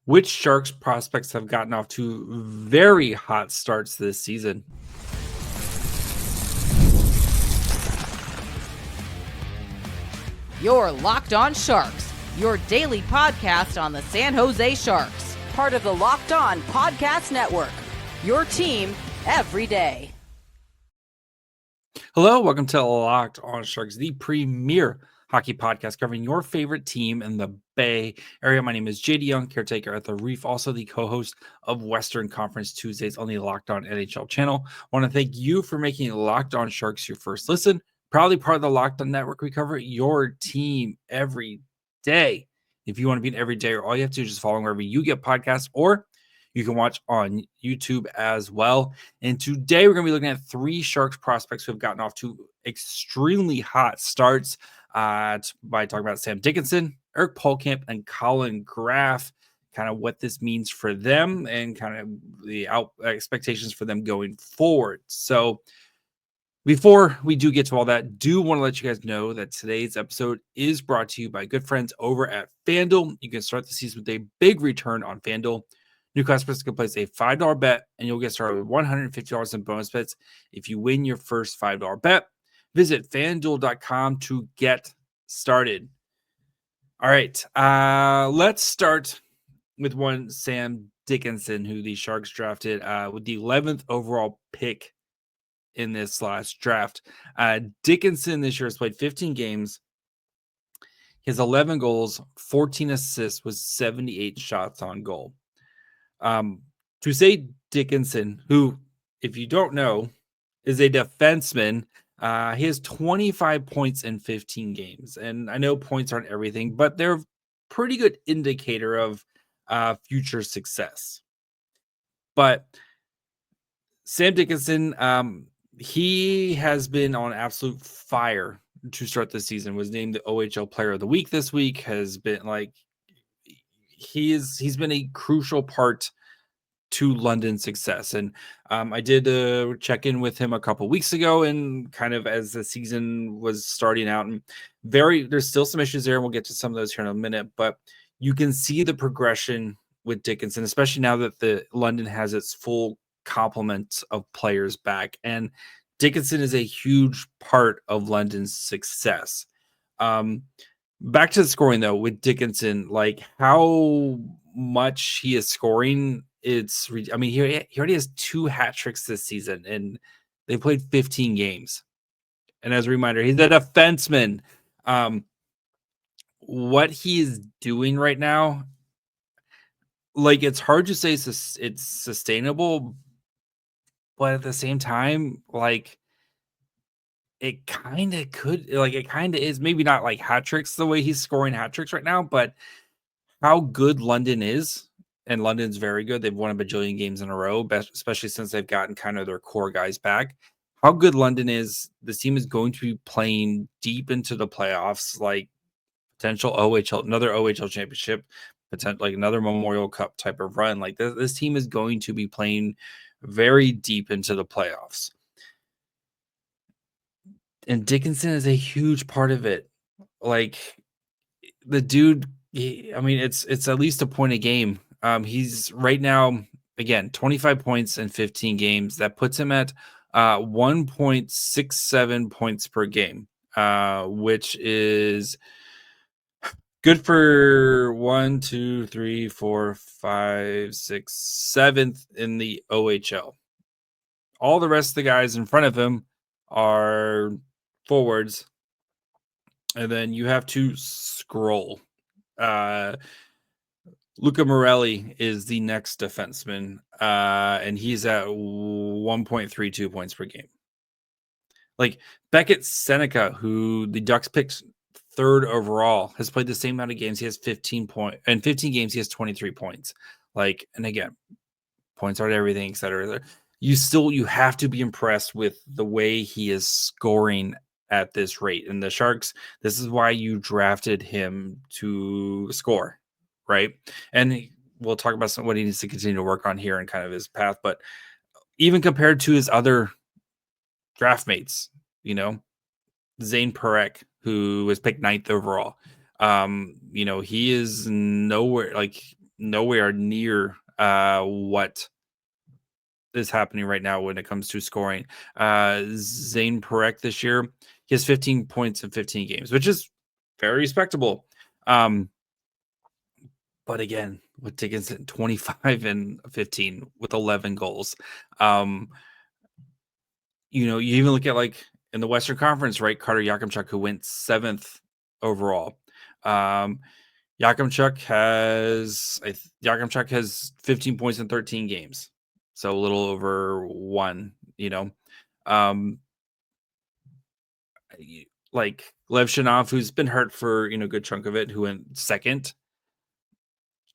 Which Sharks prospects have gotten off to very hot starts this season? You're Locked On Sharks, your daily podcast on the San Jose Sharks, part of the Locked On Podcast Network, your team every day. Hello, welcome to Locked On Sharks, the premier hockey podcast covering your favorite team in the Bay Area. My name is JD Young, caretaker at the Reef, also the co-host of Western Conference Tuesdays on the Locked On NHL channel. I want to thank you for making Locked On Sharks your first listen. Proudly part of the Locked On Network, we cover your team every day. If you want to be an everyday, all you have to do is just follow wherever you get podcasts, or you can watch on YouTube as well. And today we're going to be looking at three Sharks prospects who have gotten off to extremely hot starts by talking about Sam Dickinson, Eric Polhkamp, and Colin Graf, kind of what this means for them and kind of the expectations for them going forward. So before we do get to all that, do want to let you guys know that today's episode is brought to you by good friends over at FanDuel. You can start the season with a big return on FanDuel. New customers can place a $5 bet, and you'll get started with $150 in bonus bets if you win your first $5 bet. Visit FanDuel.com to get started. All right, let's start with one Sam Dickinson, who the Sharks drafted with the 11th overall pick in this last draft. Dickinson this year has played 15 games. He has 11 goals, 14 assists with 78 shots on goal. To say Dickinson, who, if you don't know, is a defenseman, he has 25 points in 15 games. And I know points aren't everything, but they're a pretty good indicator of future success. But Sam Dickinson, he has been on absolute fire to start the season, was named the OHL Player of the Week this week, has been like, he's been a crucial part to London's success. And I did check in with him a couple weeks ago, and kind of as the season was starting out, and there's still some issues there, and we'll get to some of those here in a minute, but you can see the progression with Dickinson, especially now that the London has its full complement of players back, and Dickinson is a huge part of London's success. Back to the scoring though, with Dickinson, like how much he is scoring, he already has 2 hat tricks this season, and they played 15 games. And as a reminder, he's a defenseman. What he is doing right now, like, it's hard to say it's sustainable, but at the same time, like, it kind of could, like, it kind of is, maybe not like hat tricks the way he's scoring hat tricks right now, but how good London is, and London's very good. They've won a bajillion games in a row, especially since they've gotten kind of their core guys back. How good London is, this team is going to be playing deep into the playoffs, like potential another OHL championship, potential like another Memorial Cup type of run. Like this team is going to be playing very deep into the playoffs. And Dickinson is a huge part of it. Like the dude, it's at least a point a game. He's right now, again, 25 points in 15 games. That puts him at 1.67 points per game, which is good for 1, 2, 3, 4, 5, 6, 7th in the OHL. All the rest of the guys in front of him are forwards, and then you have to scroll. Luca Morelli is the next defenseman, and he's at 1.32 points per game. Like Beckett Seneca, who the Ducks picked 3rd overall, has played the same amount of games. He has 15 points. In 15 games, he has 23 points. Like, and again, points aren't everything, et cetera. You have to be impressed with the way he is scoring at this rate. And the Sharks, this is why you drafted him to score, right? And we'll talk about what he needs to continue to work on here and kind of his path. But even compared to his other draft mates, Zane Parekh, who was picked 9th overall, he is nowhere, like, nowhere near what is happening right now when it comes to scoring. Zane Perek this year, he has 15 points in 15 games, which is very respectable. But again, with Dickinson, 25 and 15 with 11 goals. You even look at like in the Western Conference, right? Carter Yakimchuk, who went 7th overall. Yakimchuk has 15 points in 13 games. So a little over 1, like Lev Shanov, who's been hurt for, a good chunk of it, who went 2nd.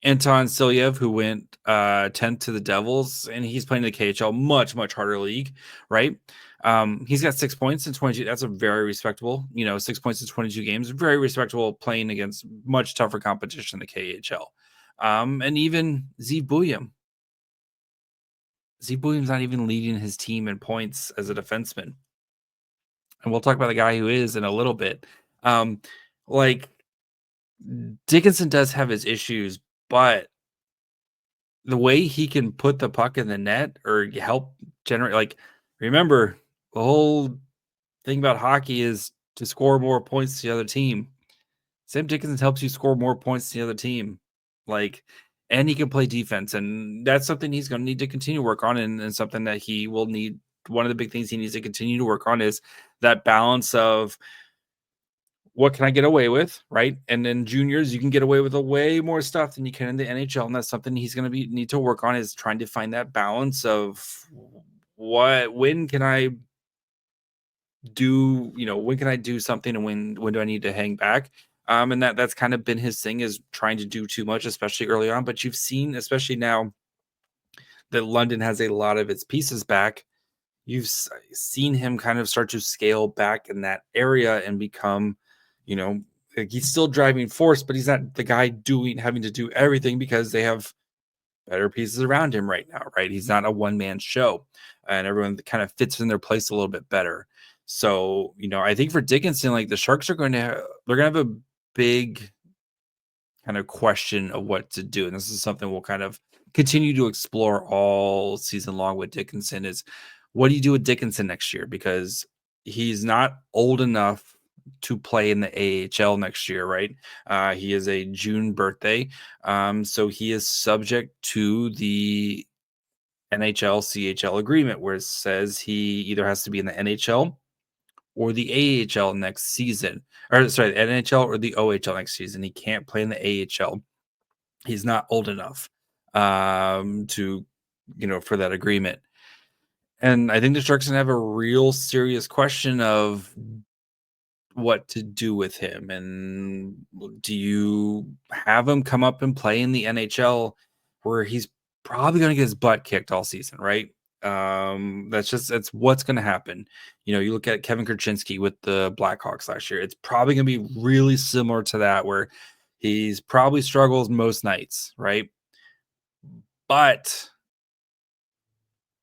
Anton Silyev, who went 10th to the Devils, and he's playing in the KHL, much, much harder league, right? He's got 6 points in 22. That's a very respectable, 6 points in 22 games. Very respectable playing against much tougher competition in the KHL. And even Zeev Buium. Zeev Buium's not even leading his team in points as a defenseman. And we'll talk about the guy who is in a little bit. Dickinson does have his issues, but the way he can put the puck in the net or help generate, remember, the whole thing about hockey is to score more points to the other team. Sam Dickinson helps you score more points to the other team. And he can play defense. And that's something he's going to need to continue to work on. And something that he will need. One of the big things he needs to continue to work on is that balance of what can I get away with, right? And in juniors, you can get away with way more stuff than you can in the NHL. And that's something he's going to need to work on, is trying to find that balance of when can I do, when can I do something and when do I need to hang back? And that's kind of been his thing, is trying to do too much, especially early on. But you've seen, especially now that London has a lot of its pieces back, you've seen him kind of start to scale back in that area and become, he's still driving force, but he's not the guy having to do everything, because they have better pieces around him right now, right? He's not a one-man show, and everyone kind of fits in their place a little bit better. So, I think for Dickinson, the Sharks are going to have a big kind of question of what to do. And this is something we'll kind of continue to explore all season long with Dickinson, is what do you do with Dickinson next year? Because he's not old enough to play in the AHL next year, right? He is a June birthday. So he is subject to the NHL CHL agreement, where it says he either has to be in the NHL or the AHL next season, or sorry, the NHL or the OHL next season. He can't play in the AHL. He's not old enough to, for that agreement. And I think the Sharks have a real serious question of what to do with him. And do you have him come up and play in the NHL, where he's probably going to get his butt kicked all season, right? That's what's going to happen. You look at Kevin Kurchinski with the Blackhawks last year. It's probably going to be really similar to that, where he's probably struggles most nights, right? But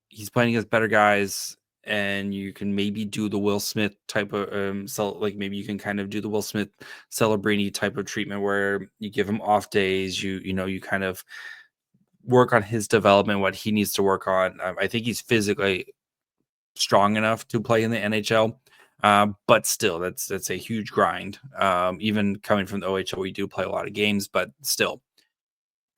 he's playing against better guys, and you can maybe do the Will Smith type of maybe you can kind of do the Will Smith Celebrini type of treatment, where you give him off days, you kind of work on his development, what he needs to work on. I think he's physically strong enough to play in the NHL, but still, that's a huge grind. Even coming from the OHL, we do play a lot of games, but still,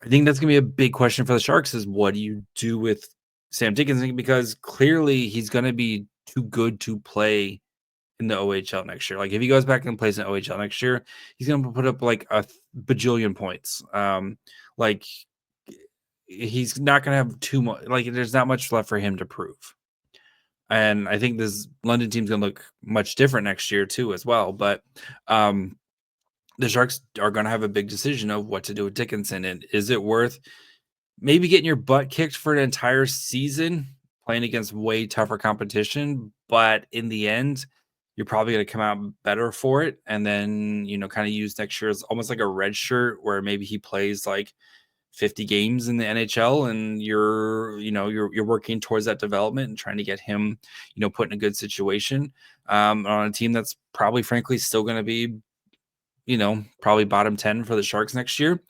I think that's going to be a big question for the Sharks, is what do you do with Sam Dickinson? Because clearly he's going to be too good to play in the OHL next year. If he goes back and plays in the OHL next year, he's going to put up a bajillion points. He's not going to have too much, there's not much left for him to prove. And I think this London team's going to look much different next year too, as well. But the Sharks are going to have a big decision of what to do with Dickinson. And is it worth maybe getting your butt kicked for an entire season playing against way tougher competition, but in the end, you're probably going to come out better for it. And then, kind of use next year as almost like a red shirt, where maybe he plays 50 games in the NHL, and you're working towards that development and trying to get him, put in a good situation on a team that's probably, frankly, still going to be, probably bottom 10 for the Sharks next year.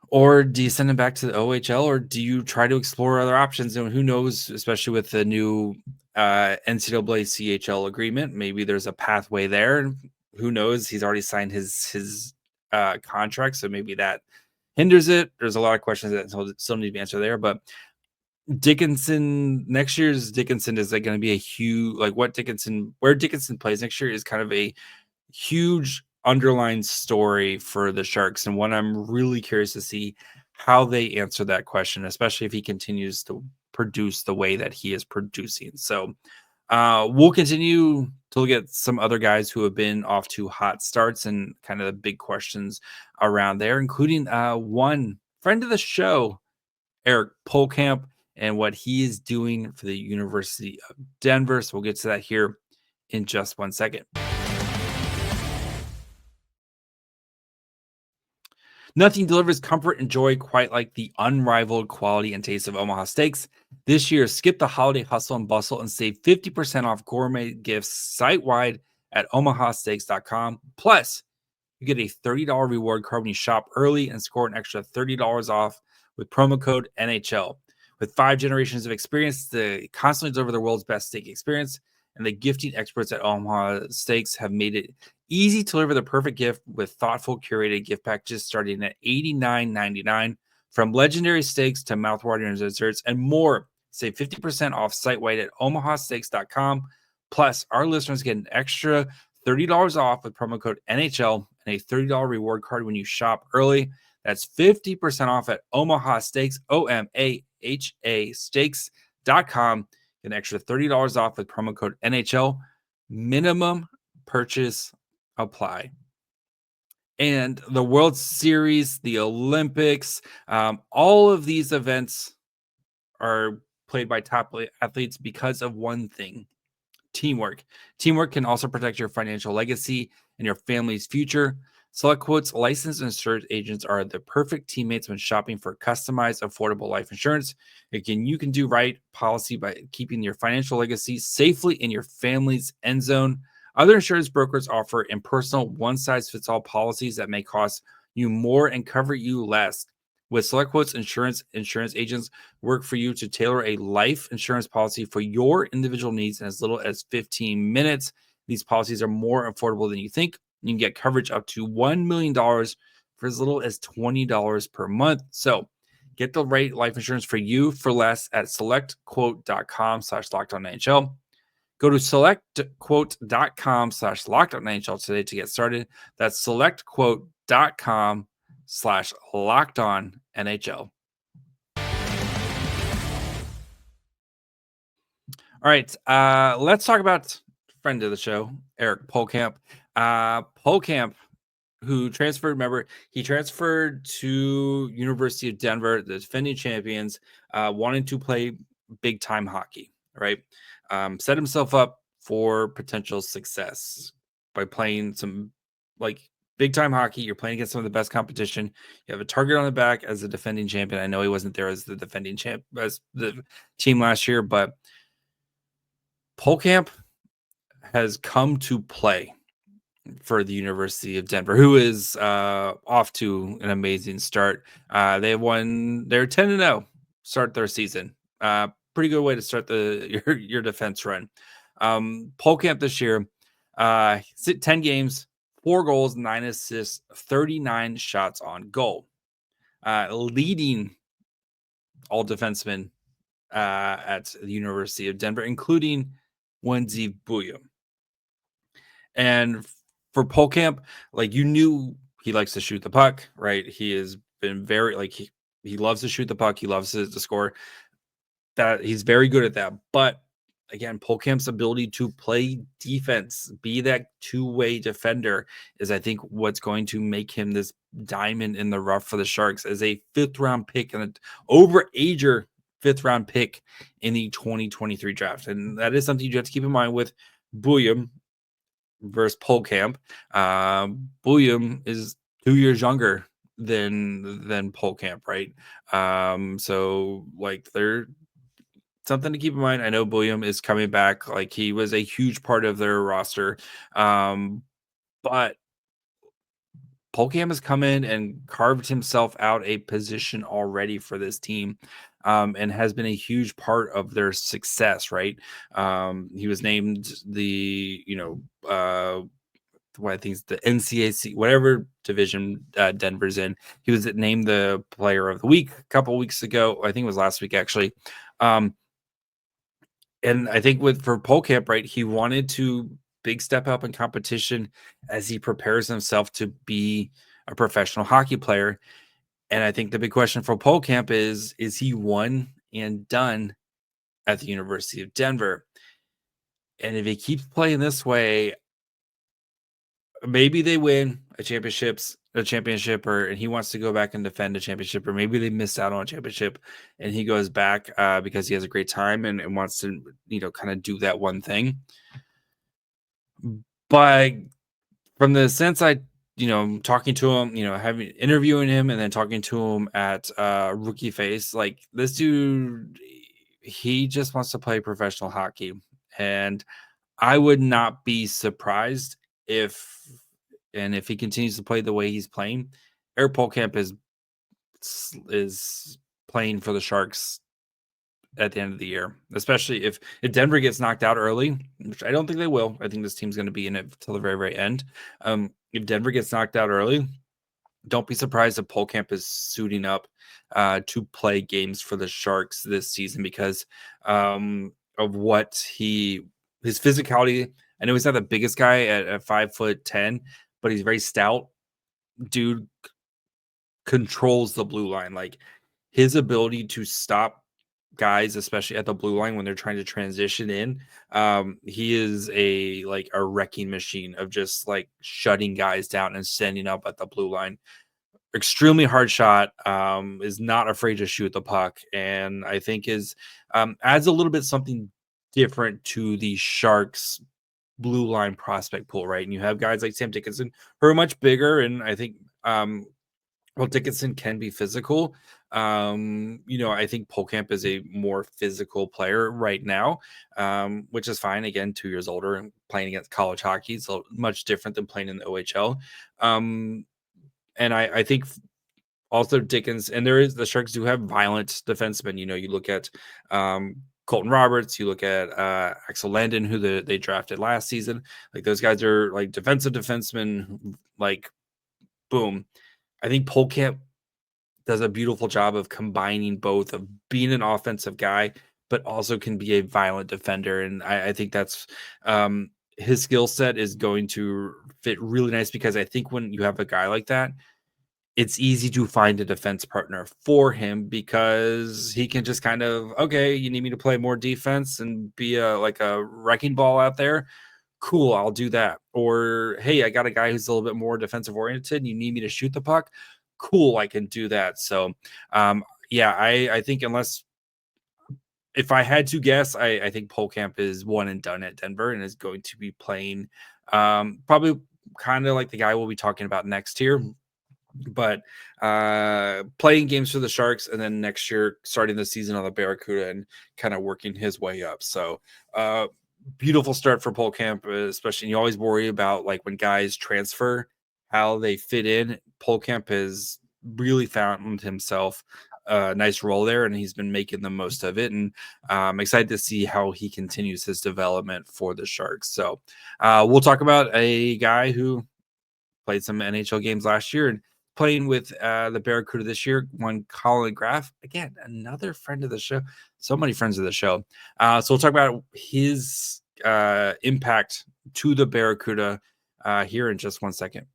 Or do you send him back to the OHL, or do you try to explore other options? And who knows, especially with the new NCAA CHL agreement, maybe there's a pathway there. Who knows? He's already signed his contract, so maybe that hinders it. There's a lot of questions that still need to be answered there. But Dickinson, next year's Dickinson is like going to be a huge, like where Dickinson plays next year is kind of a huge underlying story for the Sharks, and one I'm really curious to see how they answer that question, especially if he continues to produce the way that he is producing. So we'll continue to look at some other guys who have been off to hot starts and kind of the big questions around there, including one friend of the show, Eric Polhkamp, and what he is doing for the University of Denver. So we'll get to that here in just 1 second. Nothing delivers comfort and joy quite like the unrivaled quality and taste of Omaha Steaks. This year, skip the holiday hustle and bustle and save 50% off gourmet gifts site-wide at omahasteaks.com. Plus, you get a $30 reward card when you shop early and score an extra $30 off with promo code NHL. With 5 generations of experience, they constantly deliver the world's best steak experience, and the gifting experts at Omaha Steaks have made it easy to deliver the perfect gift with thoughtful, curated gift packages starting at $89.99. From legendary steaks to mouthwatering desserts and more. Save 50% off site-wide at omahasteaks.com. Plus, our listeners get an extra $30 off with promo code NHL and a $30 reward card when you shop early. That's 50% off at Omaha Steaks, OMAHA Steaks.com. Get an extra $30 off with promo code NHL. Minimum purchase apply. And the World Series, the Olympics, all of these events are played by top athletes because of one thing: teamwork. Teamwork can also protect your financial legacy and your family's future. Select Quote's licensed insurance agents are the perfect teammates when shopping for customized, affordable life insurance. Again, you can do right policy by keeping your financial legacy safely in your family's end zone. Other insurance brokers offer impersonal, one-size-fits-all policies that may cost you more and cover you less. With Select Quote's insurance agents work for you to tailor a life insurance policy for your individual needs in as little as 15 minutes. These policies are more affordable than you think. You can get coverage up to $1 million for as little as $20 per month. So get the right life insurance for you for less at selectquote.com/lockedonnhl. Go to selectquote.com/lockedonnhl today to get started. That's selectquote.com/lockedonnhl. All right, let's talk about friend of the show, Eric Polhkamp. Pohlkamp, who transferred, remember, he transferred to University of Denver, the defending champions, wanting to play big-time hockey, right? Set himself up for potential success by playing some, like, big-time hockey. You're playing against some of the best competition. You have a target on the back as a defending champion. I know he wasn't there as the defending champ as the team last year, but Pohlkamp has come to play for the University of Denver, who is off to an amazing start. They're 10-0 start their season. Pretty good way to start your defense run. Pohlkamp this year, 10 games, 4 goals, 9 assists, 39 shots on goal, leading all defensemen at the University of Denver, including Wendy Bouillon. And for Pohlkamp, like, you knew he likes to shoot the puck, right? He has been very, like, he loves to shoot the puck. He loves to score. That he's very good at that. But again, Pohlkamp's ability to play defense, be that two-way defender, is, I think, what's going to make him this diamond in the rough for the Sharks as a 5th-round pick and an overager 5th-round pick in the 2023 draft. And that is something you have to keep in mind with Bouillon versus Pohlkamp. Bouillon is 2 years younger than Pohlkamp, right? So, like, they're something to keep in mind. I know Bouillon is coming back. Like, he was a huge part of their roster. But Polhkamp has come in and carved himself out a position already for this team, and has been a huge part of their success, right? He was named the, what I think is the NCAC, whatever division Denver's in. He was named the player of the week a couple weeks ago. I think it was last week, actually. And I think for Polhkamp, right, he wanted to big step up in competition as he prepares himself to be a professional hockey player. And I think the big question for Polhkamp is he one and done at the University of Denver? And if he keeps playing this way, maybe they win a championship, and he wants to go back and defend a championship, or maybe they miss out on a championship and he goes back because he has a great time and wants to, kind of do that one thing. But from the sense talking to him, interviewing him and then talking to him at Rookie Face, like, this dude, he just wants to play professional hockey. And I would not be surprised if he continues to play the way he's playing, Eric Polhkamp is playing for the Sharks at the end of the year, especially if Denver gets knocked out early, which I don't think they will. I think this team's going to be in it till the very, very end. If Denver gets knocked out early, don't be surprised if Polhkamp is suiting up to play games for the Sharks this season because of what his physicality. I know he's not the biggest guy at 5'10", but he's very stout. Dude controls the blue line. Like, his ability to stop guys, especially at the blue line when they're trying to transition in, he is a wrecking machine of just like shutting guys down and standing up at the blue line. Extremely hard shot, is not afraid to shoot the puck, and I think adds a little bit something different to the Sharks blue line prospect pool, right? And you have guys like Sam Dickinson who are much bigger, and I think Dickinson can be physical. I think Polhkamp is a more physical player right now, which is fine. Again, 2 years older and playing against college hockey, so much different than playing in the OHL. And I think also Dickinson, and the Sharks do have violent defensemen. You look at Colton Roberts, you look at Axel Landon, who they drafted last season. Like, those guys are like defensive defensemen, like, boom. I think Polhkamp does a beautiful job of combining both of being an offensive guy, but also can be a violent defender. And I think that's his skill set is going to fit really nice, because I think when you have a guy like that, it's easy to find a defense partner for him, because he can just kind of, okay, you need me to play more defense and be a wrecking ball out there. Cool, I'll do that. Or, hey, I got a guy who's a little bit more defensive oriented and you need me to shoot the puck. Cool, I can do that. So, I think if I had to guess, I think Polhkamp is one and done at Denver and is going to be playing probably kind of like the guy we'll be talking about next year, but playing games for the Sharks, and then next year starting the season on the Barracuda and kind of working his way up. So beautiful start for Polhkamp, especially. You always worry about when guys transfer, how they fit in. Polhkamp has really found himself a nice role there, and he's been making the most of it. And I'm excited to see how he continues his development for the Sharks. So we'll talk about a guy who played some NHL games last year and playing with the Barracuda this year, one Colin Graf. Again, another friend of the show. So many friends of the show. So we'll talk about his impact to the Barracuda here in just 1 second.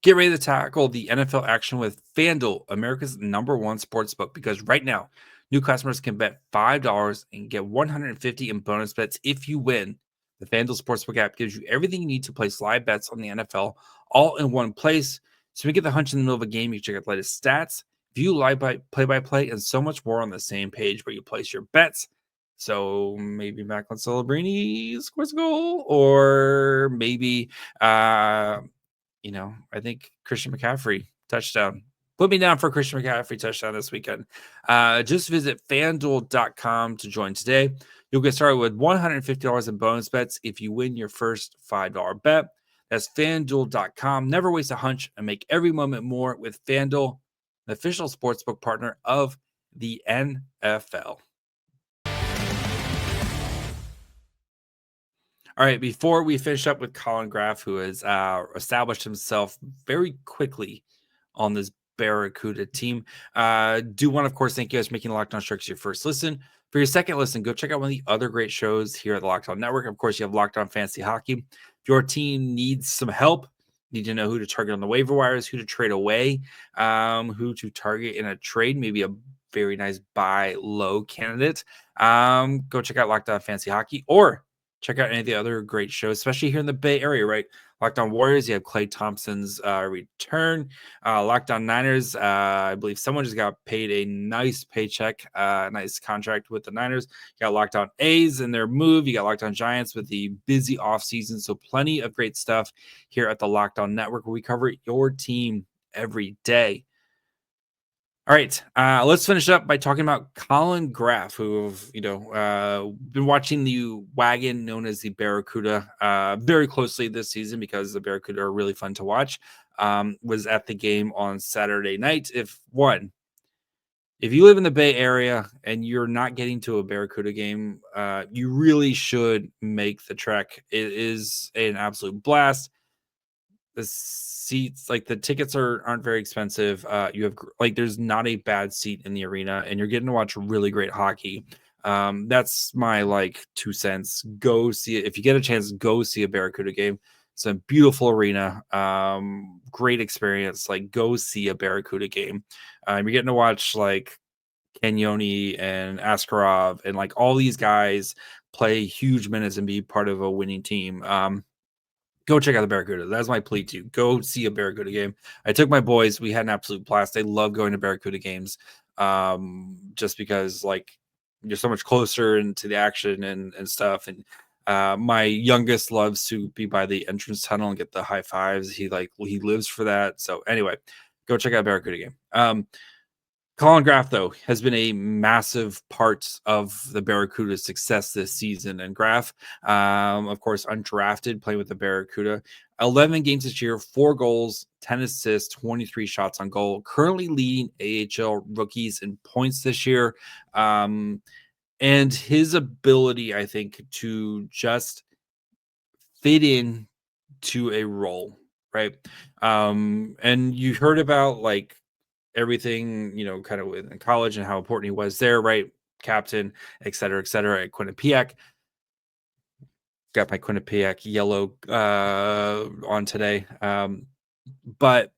Get ready to tackle the NFL action with FanDuel, America's #1 sportsbook, because right now, new customers can bet $5 and get $150 in bonus bets if you win. The FanDuel Sportsbook app gives you everything you need to place live bets on the NFL all in one place. So when you get the hunch in the middle of a game, you can check out the latest stats, view live play-by-play, and so much more on the same page where you place your bets. So maybe Macklin Celebrini scores a goal, or maybe, I think Christian McCaffrey touchdown. Put me down for Christian McCaffrey touchdown this weekend. Just visit FanDuel.com to join today. You'll get started with $150 in bonus bets if you win your first $5 bet. That's FanDuel.com. Never waste a hunch and make every moment more with FanDuel, the official sportsbook partner of the NFL. All right, before we finish up with Collin Graf, who has established himself very quickly on this Barracuda team, do want, of course, thank you guys for making Locked On Sharks your first listen. For your second listen, go check out one of the other great shows here at the Locked On Network. Of course, you have Locked On Fantasy Hockey. If your team needs some help, need to know who to target on the waiver wires, who to trade away, who to target in a trade, maybe a very nice buy low candidate, go check out Locked On Fantasy Hockey, or check out any of the other great shows, especially here in the Bay Area, right? Locked On Warriors, you have Clay Thompson's return. Locked On Niners, I believe someone just got paid a nice paycheck, nice contract with the Niners. You got Locked On A's and their move. You got Locked On Giants with the busy offseason. So plenty of great stuff here at the Locked On Network, where we cover your team every day. All right, let's finish up by talking about Colin Graf, who have been watching the wagon known as the Barracuda very closely this season, because the Barracuda are really fun to watch. Was at the game on Saturday night. If you live in the Bay Area and you're not getting to a Barracuda game, you really should make the trek. It is an absolute blast. The seats, like the tickets aren't very expensive. You have there's not a bad seat in the arena, and you're getting to watch really great hockey. That's my 2 cents. Go see it if you get a chance. Go see a Barracuda game. It's a beautiful arena. Great experience. Go see a Barracuda game. You're getting to watch Kenyoni and Askarov and all these guys play huge minutes and be part of a winning team. Go check out the Barracuda. That's my plea to you. Go see a Barracuda game. I took my boys. We had an absolute blast. They love going to Barracuda games, just because you're so much closer into the action and stuff. And my youngest loves to be by the entrance tunnel and get the high fives. He lives for that. So anyway, go check out Barracuda game. Colin Graf, though, has been a massive part of the Barracuda's success this season. And Graf, of course, undrafted, playing with the Barracuda. 11 games this year, 4 goals, 10 assists, 23 shots on goal. Currently leading AHL rookies in points this year. And his ability, I think, to just fit to a role, right? And you heard about everything, kind of in college and how important he was there, right? Captain, et cetera, at Quinnipiac. Got my Quinnipiac yellow on today. But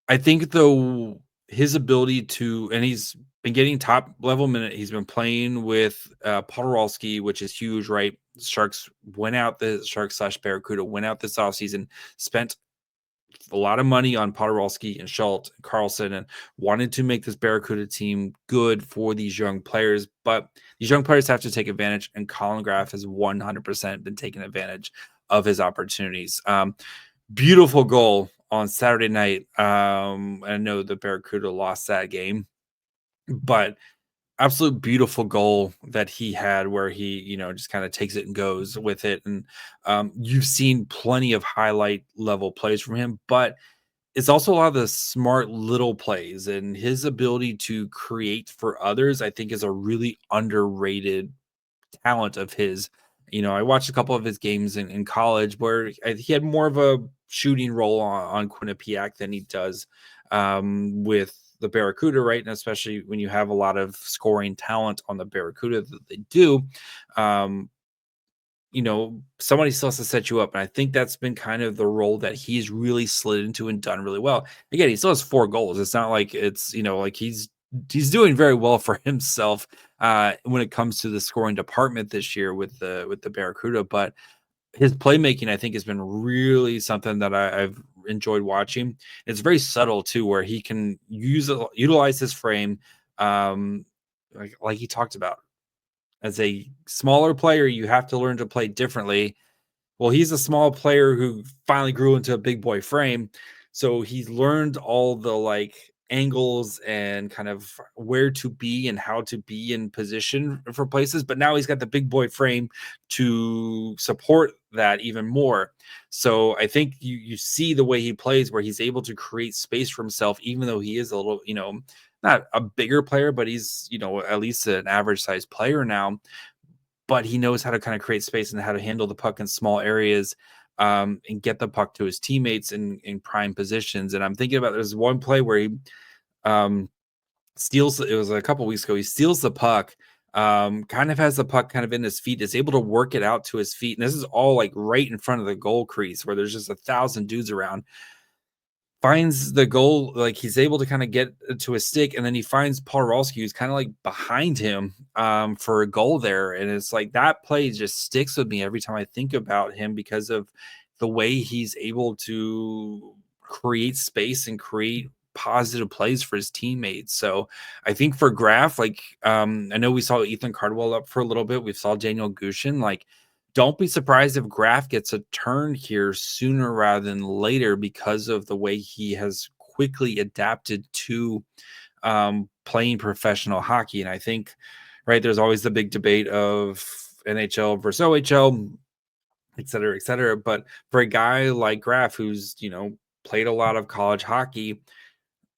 I think, though, his ability to, and he's been getting top level minute. He's been playing with Podolski, which is huge, right? Sharks / Barracuda went out this offseason, spent a lot of money on Podolski and Schultz and Carlson, and wanted to make this Barracuda team good for these young players. But these young players have to take advantage, and Colin Graf has 100% been taking advantage of his opportunities. Beautiful goal on Saturday night. I know the Barracuda lost that game, but absolute beautiful goal that he had, where he, just kind of takes it and goes with it. And you've seen plenty of highlight level plays from him, but it's also a lot of the smart little plays, and his ability to create for others, I think, is a really underrated talent of his. I watched a couple of his games in college where he had more of a shooting role on Quinnipiac than he does with the Barracuda, right? And especially when you have a lot of scoring talent on the Barracuda that they do, somebody still has to set you up. And I think that's been kind of the role that he's really slid into and done really well. Again, he still has 4 goals. It's not like it's, he's doing very well for himself when it comes to the scoring department this year with the Barracuda. But his playmaking, I think, has been really something that I've enjoyed watching. It's very subtle too, where he can utilize his frame, like he talked about. As a smaller player, you have to learn to play differently. Well, he's a small player who finally grew into a big boy frame, so he's learned all the angles and kind of where to be and how to be in position for places. But now he's got the big boy frame to support that even more. So I think you see the way he plays, where he's able to create space for himself, even though he is a little, not a bigger player, but he's, at least an average sized player now. But he knows how to kind of create space and how to handle the puck in small areas, and get the puck to his teammates in prime positions. And I'm thinking about, there's one play where he um, steals. It was a couple weeks ago. He steals the puck, kind of has the puck kind of in his feet, is able to work it out to his feet. And this is all like right in front of the goal crease where there's just 1,000 dudes around. Finds the goal, like he's able to kind of get to a stick, and then he finds Podolsky, who's kind of like behind him for a goal there. And it's like that play just sticks with me every time I think about him, because of the way he's able to create space and create positive plays for his teammates. So I think for Graf, like I know we saw Ethan Cardwell up for a little bit. We saw Daniel Gushin. Like, don't be surprised if Graf gets a turn here sooner rather than later, because of the way he has quickly adapted to playing professional hockey. And I think, right, there's always the big debate of NHL versus OHL, et cetera, et cetera. But for a guy like Graf, who's, played a lot of college hockey,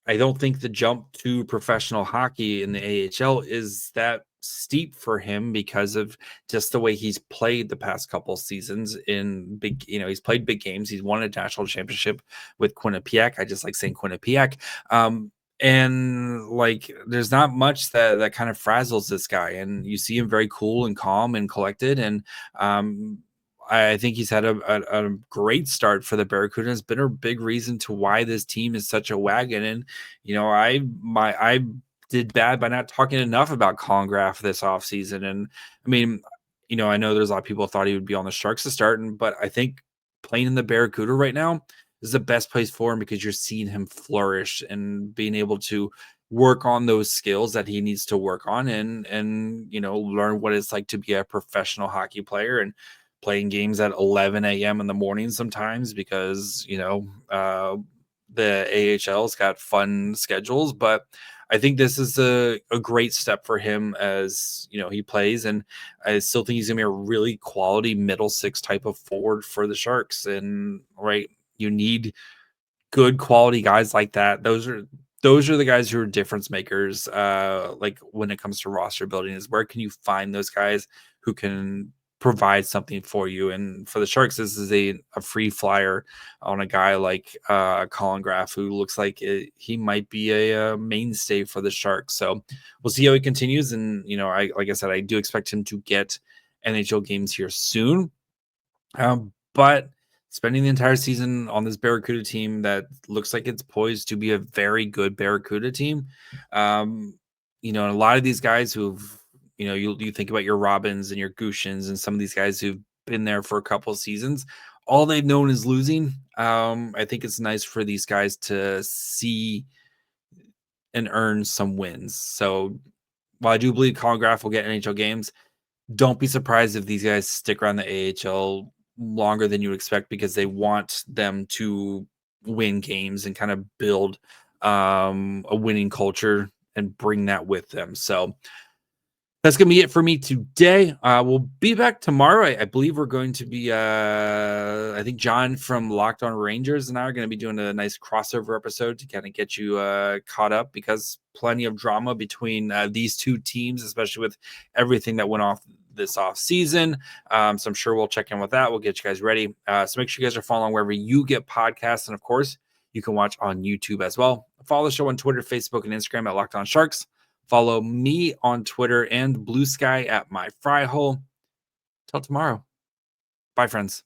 I don't think the jump to professional hockey in the AHL is that steep for him, because of just the way he's played the past couple seasons in big, he's played big games. He's won a national championship with Quinnipiac. I just like saying Quinnipiac. And like, there's not much that kind of frazzles this guy. And you see him very cool and calm and collected. And, I think he's had a great start for the Barracuda. It's been a big reason to why this team is such a wagon. And, I did bad by not talking enough about Colin Graf this offseason. And I mean, I know there's a lot of people who thought he would be on the Sharks to start, but I think playing in the Barracuda right now is the best place for him, because you're seeing him flourish and being able to work on those skills that he needs to work on, and learn what it's like to be a professional hockey player, and playing games at 11 a.m. in the morning sometimes, because the AHL's got fun schedules. But I think this is a great step for him as he plays, and I still think he's gonna be a really quality middle six type of forward for the Sharks. And right, you need good quality guys like that. Those are the guys who are difference makers. Like when it comes to roster building, is where can you find those guys who can provide something for you? And for the Sharks, this is a free flyer on a guy like Colin Graf, who looks like he might be a mainstay for the Sharks. So we'll see how he continues. And like I said, I do expect him to get NHL games here soon. But spending the entire season on this Barracuda team that looks like it's poised to be a very good Barracuda team, and a lot of these guys who've you think about your Robins and your Gushins and some of these guys who've been there for a couple of seasons, all they've known is losing. I think it's nice for these guys to see and earn some wins. So while I do believe Colin Graf will get NHL games, don't be surprised if these guys stick around the AHL longer than you would expect, because they want them to win games and kind of build a winning culture and bring that with them. So that's going to be it for me today. We'll be back tomorrow. I believe we're going to be, I think John from Locked On Rangers and I are going to be doing a nice crossover episode to kind of get you caught up, because plenty of drama between these two teams, especially with everything that went off this off season. So I'm sure we'll check in with that. We'll get you guys ready. So make sure you guys are following wherever you get podcasts. And of course, you can watch on YouTube as well. Follow the show on Twitter, Facebook, and Instagram at Locked On Sharks. Follow me on Twitter and Blue Sky at My Fry Hole. Till tomorrow. Bye, friends.